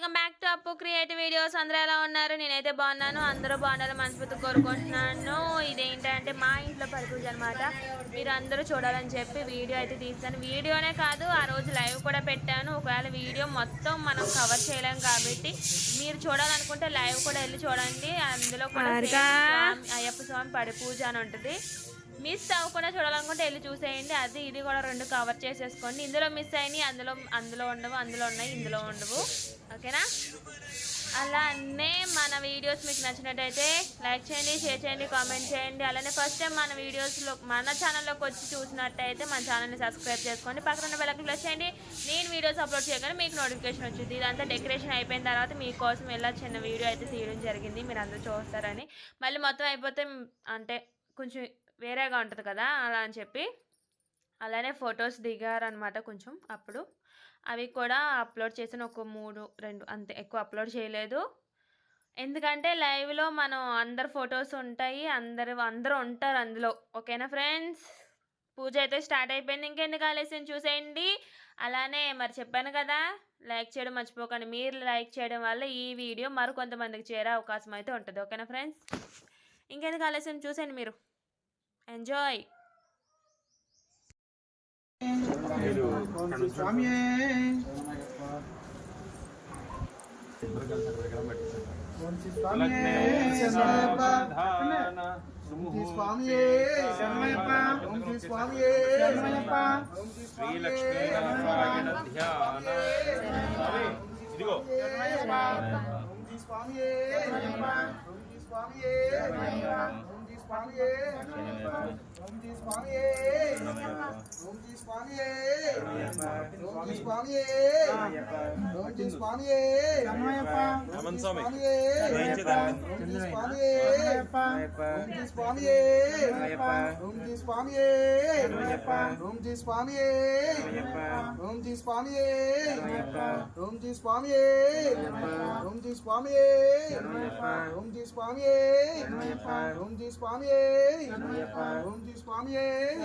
Welcome back to అప్పు creative videos. అందరూ ఎలా ఉన్నారు? నేనైతే బాగున్నాను. అందరూ బాగున్నారు మనస్ఫూర్తి కోరుకుంటున్నాను. ఇదేంటంటే మా ఇంట్లో పరిపూజ అనమాట. మీరు అందరూ చూడాలని చెప్పి వీడియో అయితే తీస్తాను. వీడియోనే కాదు, ఆ రోజు లైవ్ కూడా పెట్టాను. ఒకవేళ వీడియో మొత్తం మనం కవర్ చేయలేం కాబట్టి మీరు చూడాలనుకుంటే లైవ్ కూడా వెళ్ళి చూడండి. అందులో కూడా అయ్యప్ప స్వామి పరిపూజ అని ఉంటుంది. మిస్ అవ్వకుండా చూడాలనుకుంటే వెళ్ళి చూసేయండి. అది ఇది కూడా రెండు కవర్ చేసేసుకోండి. ఇందులో మిస్ అయినాయి, అందులో ఉండవు, అందులో ఉన్నాయి, ఇందులో ఉండవు. ఓకేనా? అలానే మన వీడియోస్ మీకు నచ్చినట్టయితే లైక్ చేయండి, షేర్ చేయండి, కామెంట్ చేయండి. అలానే ఫస్ట్ టైం మన వీడియోస్లో మన ఛానల్లోకి వచ్చి చూసినట్టయితే మన ఛానల్ని సబ్స్క్రైబ్ చేసుకోండి. పక్కన ఉన్న బెల్ ఐకాన్ ప్రెస్ చేయండి. నేను వీడియోస్ అప్లోడ్ చేయగానే మీకు నోటిఫికేషన్ వచ్చింది. ఇదంతా డెకరేషన్ అయిపోయిన తర్వాత మీకోసం ఎలా చిన్న వీడియో అయితే తీయడం జరిగింది. మీరు అందరూ చూస్తారని. మళ్ళీ మొత్తం అయిపోతే అంటే కొంచెం వేరేగా ఉంటుంది కదా, అలా అని చెప్పి అలానే ఫొటోస్ దిగారనమాట కొంచెం. అప్పుడు అవి కూడా అప్లోడ్ చేసిన ఒక 2 అంతే, ఎక్కువ అప్లోడ్ చేయలేదు. ఎందుకంటే లైవ్లో మనం అందరు ఫొటోస్ ఉంటాయి, అందరూ ఉంటారు అందులో. ఓకేనా ఫ్రెండ్స్? పూజ అయితే స్టార్ట్ అయిపోయింది. ఇంకెందుకు ఆలస్యం, చూసేయండి. అలానే మరి చెప్పాను కదా, లైక్ చేయడం మర్చిపోకండి. మీరు లైక్ చేయడం వల్ల ఈ వీడియో మరికొంతమందికి చేరే అవకాశం అయితే ఉంటుంది. ఓకేనా ఫ్రెండ్స్? ఇంకెందుకు ఆలస్యం, చూసేయండి. మీరు ఎంజాయ్. స్వామి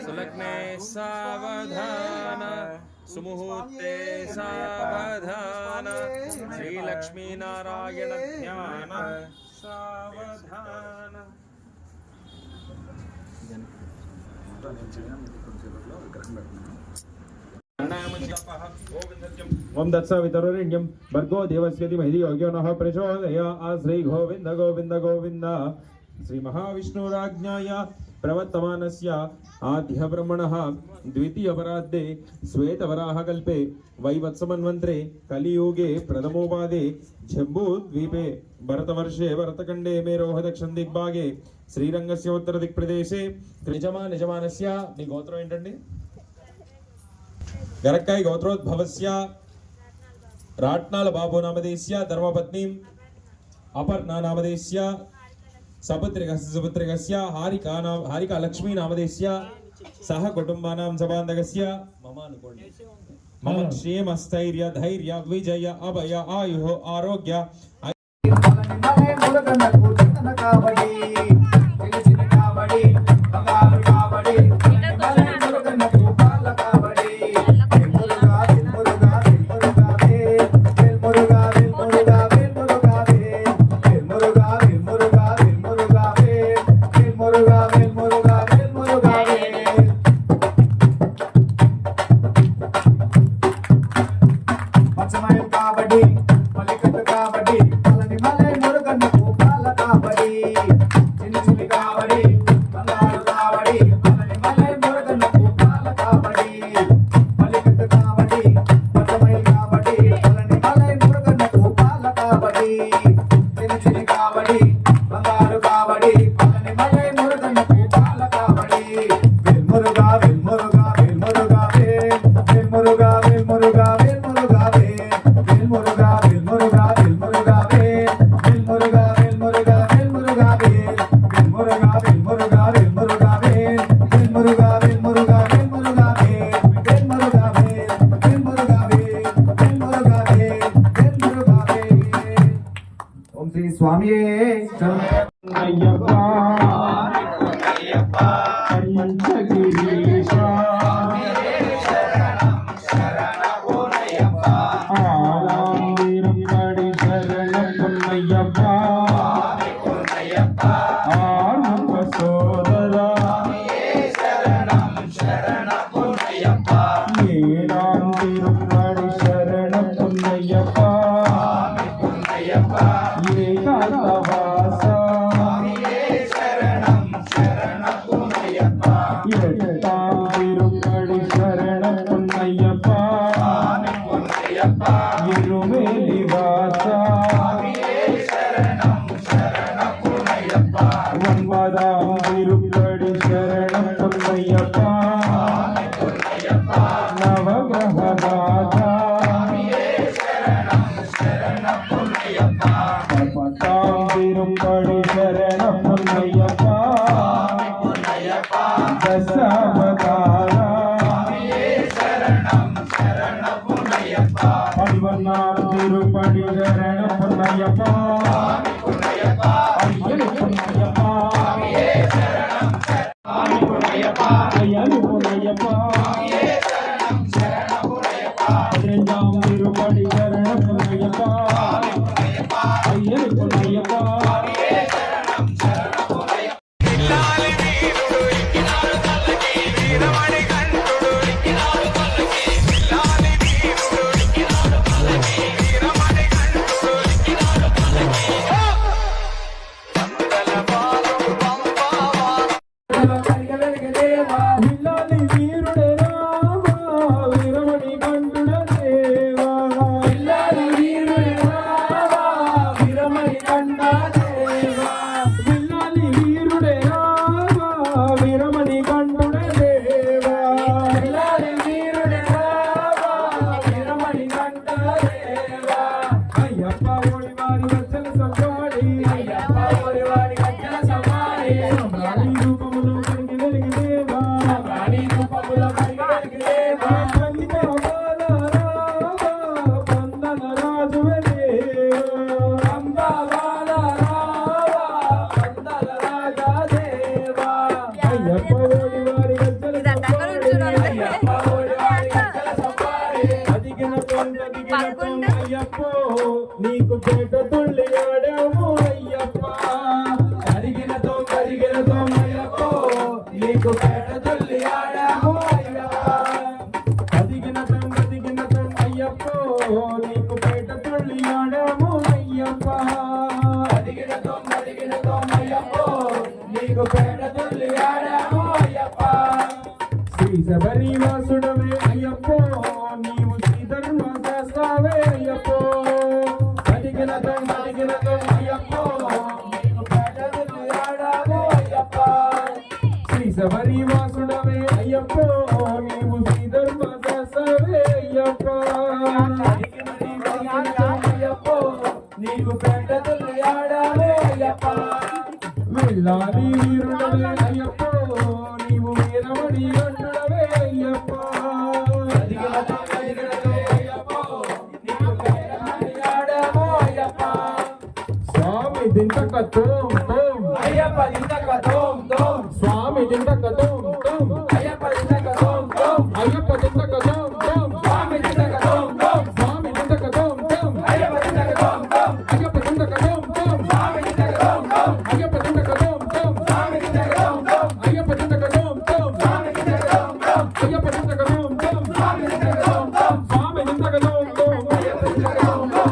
सुलग्ने सावधान सुमुहूर्ते सावधान श्रीलक्ष्मी नारायण ध्यान सावधान. ओम दत्सवितरुण्यं भर्गो देवस्य धीमहि यो नः प्रचोदयात्. श्री गोविंद गोविंद गोविंद. श्री महाविष्णुराज्ञाय प्रवर्तमानस्य आद्य ब्रह्मणः द्वितीय परार्धे श्वेतवराहकल्पे वैवत्समन्वन्तरे कलियुगे प्रथमोपादे जम्बूद्वीपे भरतवर्षे भरतखण्डे मेरोः दक्षिणदिग्भागे श्रीरङ्गस्य उत्तरदिक्प्रदेशे निजमानस्य नी गोत्रम ఏంటండి? गरक्काय गोत्रोद्भवस्य राट्नाल बाबू नामधेयस्य धर्मपत्नीं अपर्णा नामधेयस्य सपुत्रिकस्य हारिका लक्ष्मी नामधेयस्य सह कुटुंबानां सबान्धकस्य मम क्षेम स्थैर्य धैर्य विजय अभय आयुः आरोग्य स्वामी आलां वीरं పున్నయ్యప్ప ఏకాంతవాస ఎట్టాంతిరుపడి శరణం పున్నయ్యప్ప ఇరుమేలి వాస వన్మదాంతిరుపడి శరణం పున్నయ్యప్ప నవగ్రహదాత పతాంతిరుపడి శరణం పున్నయ్యప్ప దశావతార పడివన్నాంతిరుపడి శరణం పున్నయ్యప్ప అయ్యని పున్నయ్యప్ప అయ్యని పున్నయ్యప్ప పదిరెండాంతిరుపడి శరణం పున్నయ్యప్ప అయ్యని పున్నయ్యప్ప విల్లాలి వీరుడే రామ వీరమణి కంఠుడ దేవా విల్లాలి వీరుడే రామ వీరమణి కంఠ దేవా విల్లాలి వీరుడే రామ వీరమణి కంఠుడ దేవా విల్లాలి వీరుడే రామ వీరమణి కంఠ దేవా అయ్యప్ప ఓడి వారి వచ్చల సవాడి అయ్యప్ప ఓడి వారి వచ్చల సవాడి రాణి రూపములో కనిగి వెలిగి దేవా రాణి రూపములో కనిగి వెలిగి దేవా సంగీత బాల రామ వందన రాజు దేవా అంబా బాల రామ వందన రాజా దేవా అయ్యప్ప ఓడి వారి వచ్చల సవాడి అయ్యప్ప ఓడి వారి వచ్చల సవాడి అదిగిన అయ్యప్పో నీకు పేట తుళ్ళి ఆడాము అయ్యప్ప అరిగినతో అయ్యప్పో నీకు పేట తుళ్ళి ఆడాము అయ్యప్ప అదిగినతో అయ్యప్పో నీకు పేట తుళ్ళి ఆడాము అయ్యప్ప అదిగినతో అయ్యప్పో నీకు పేట తుళ్ళి ఆడాము అయ్యప్ప శ్రీ శబరివాసుడవే అయ్యప్పో నీవు శ్రీ ధర్మశాస్త్రవే అయ్యప్పో అడిగినతో అయ్యప్పో నీకు పేటలు ఆడాము అయ్యప్ప శ్రీ శబరివాసుడవే అయ్యప్పో నీవు శ్రీ ధర్మశాస్త్రవే అయ్యప్ప అయ్యప్పో నీకు పేటలు ఆడాము అయ్యప్ప వెళ్ళాలి వీరుడవే అయ్యప్పో నీవు వీరమణి కంఠుడవే అయ్యప్ప స్వామి దింతక తోం తోం అయ్యప్ప దింతక తోం తోం స్వామి దింతక తోం తోం అయ్యప్ప దింతక తోం తోం అయ్యప్ప దింతక తోం తోం స్వామి దింతక తోం తోం స్వామి దింతక తోం తోం అయ్యప్ప దింతక తోం తోం అయ్యప్ప దింతక తోం తోం స్వామి దింతక తోం తోం అయ్యప్ప దింతక తోం తోం స్వామి దింతక తోం తోం అయ్యప్ప దింతక తోం తోం స్వామి దింతక తోం తోం అయ్యప్ప దింతక తోం తోం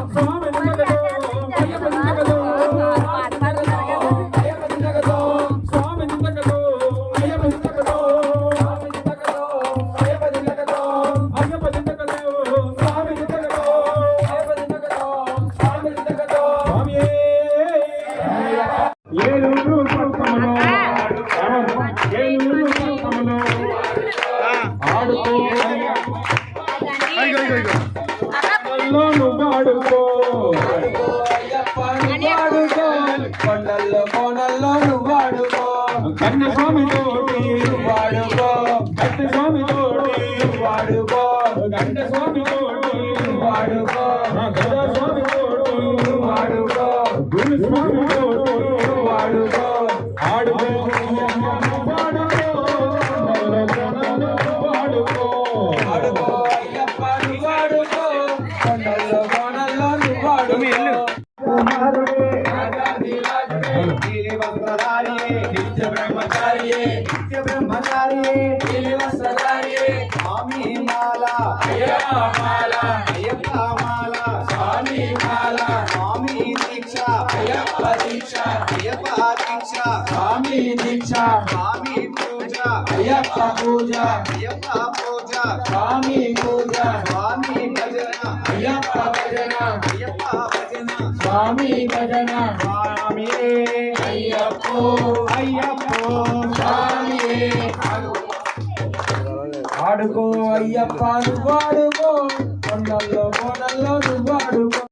స్వామి దింతక తోం తోం స్వామి దింతక తోం తోం అయ్యప్ప దింతక తోం తోం స్వామి దింతక తోం అయ్యప్ప దింతక తోం వాడుకో కొండల్లో కోనల్లో నువ్వు వాడుకో కన్న స్వామి తోటి వాడుకో కట్ట స్వామి తోటి వాడుకో గంట స్వామి తోటి వాడుకో గదా స్వామి తోటి వాడుకో గురు స్వామి తోటి వాడుకో ఆడుకో వాడుకో వాడుకో అయ్యప్ప వాడుకో కొండల్లో కోనల్లో నువ్వు వాడుకో నిత్య బ్రహ్మచారియే స్వామి మాల అయ్యప్ప మాల అయ్యప్ప దీక్ష స్వామి దీక్ష స్వామి పూజ అయ్యప్ప పూజ అయ్యప్ప పూజ స్వామి పూజ స్వామి భజన అయ్యప్ప భజన అయ్యప్ప భజన స్వామి భజన స్వామి అయ్యప్పో అయ్యప్పో స్వామి ఆడుకో అయ్యప్ప నువ్వు ఆడుకో కొండల్లో కోడల్లో